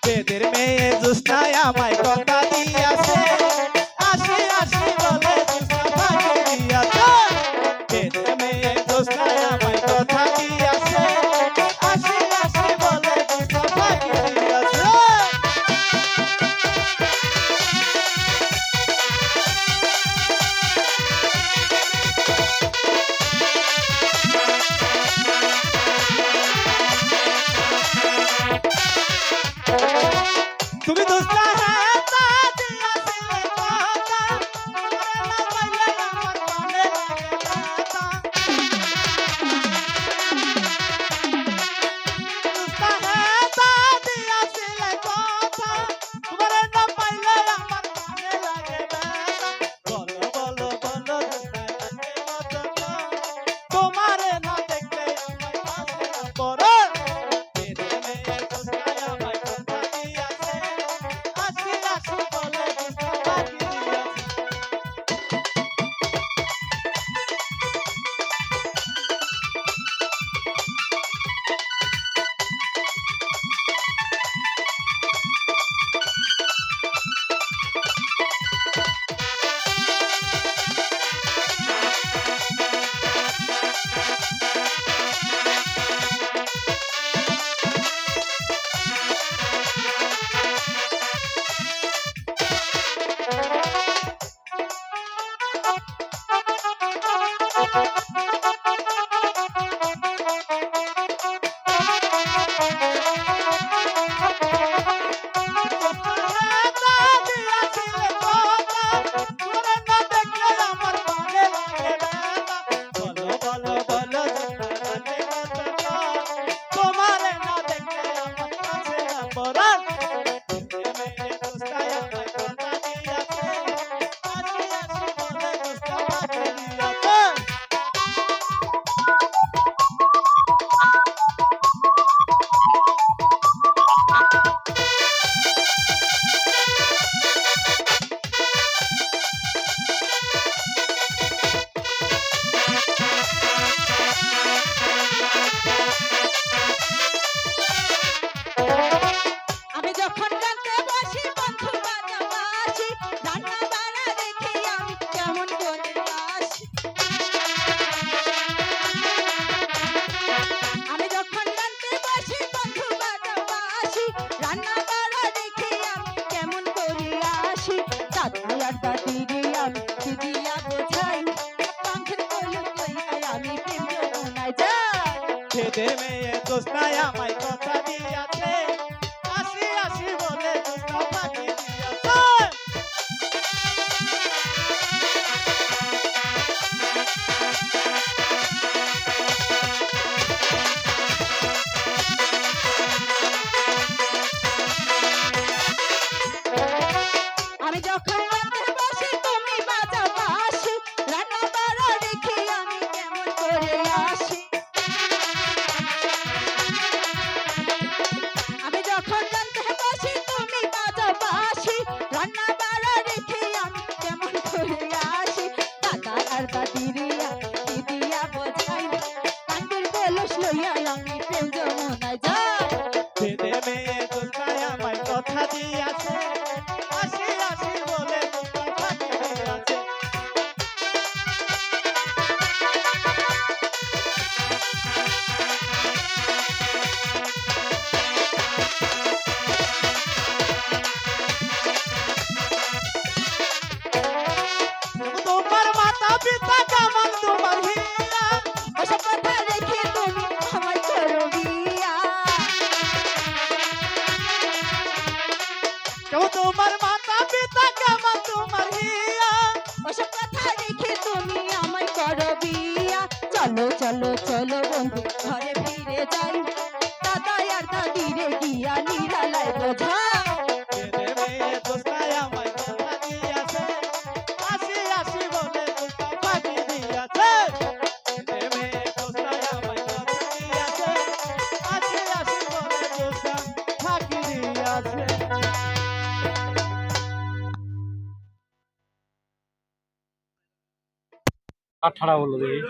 বেদের মেয়ে জোৎস্নায় আমায় কথা দিয়াছে, আসি আসি বলে জোৎস্না ফাঁকি দিয়াছে। বেদের মেয়ে জোৎস্নায় আমায় কথা দিয়াছে, আসি আসি বলে জোৎস্না ফাঁকি দিয়াছে। তুমি জোৎস্না হ্যাঁ তা দিয়াছিলে কথা, তোমারে না পাইলে আমার প্রাণে লাগে ব্যথা। জোৎস্না হ্যাঁ তা দিয়াছিলে কথা, তোমারে না পাইলে আমার প্রাণে লাগে ব্যথা। বলো বলো বলো জোৎস্না লাগে কতক্ষণ, তোমারে না দেখলে আমায় ভাসে না পরাণ। বেদের মেয়ে জোৎস্নায় আমায় কথা দিয়াছে, আসি আসি বলে জোৎস্না ফাঁকি দিয়াছে। আমি যখন গানতে বসি বন্ধু বাজাবাসি, রান্না বাড়া দেখি আমি কেমন করে আসি। আমি যখন গানতে বসি বন্ধু বাজাবাসি, রান্না বাড়া দেখি আমি কেমন করে আসি। দাদা আর দাদিরে আমি কি দিয়া বোঝাই, পাখির কলম লইয়া আমি প্রেম যমুনায় যাই। বেদের মেয়ে জোৎস্নায় আমায় কথা দিয়াছে, আসি আসি বলে জোৎস্না ফাঁকি দিয়াছে। আমি যখন গানতে বসি তুমি বাজাও বাঁশি, রান্না বাড়া দেখি আমি কেমন করে আসি। আমি যখন গানতে বসি তুমি বাজাও বাঁশি, রান্না বাড়া দেখি আমি কেমন করে আসি। দাদা আর দাদিরে আমি দিয়া বোঝাই, কান্দের কলস লইয়া আমি প্রেম যমুনায় যাই। বেদের মেয়ে জোৎস্নায় আমায় কথা দিয়াছে, আসি আসি বলে জোৎস্না ফাঁকি দিয়াছে। তোমার মাতা পিতা কেমন তোমার হিয়া, ওসব কথা রেখে তুমি আমায় করো বিয়া। কেমন তোমার মাতা পিতা কেমন তোমার হিয়া। ওসব কথা রেখে তুমি আমায় করো বিয়া। চলো চলো চলো বন্ধু ঘরে ফিরে যাই, দাদা আর দাদিরে গিয়া নিরালায় বোঝাই। বেদের মেয়ে জোৎস্নায় আমায় কথা দিয়াছে, আসি আসি বলে জোৎস্না ফাঁকি ঠাড়া বলো দেখি।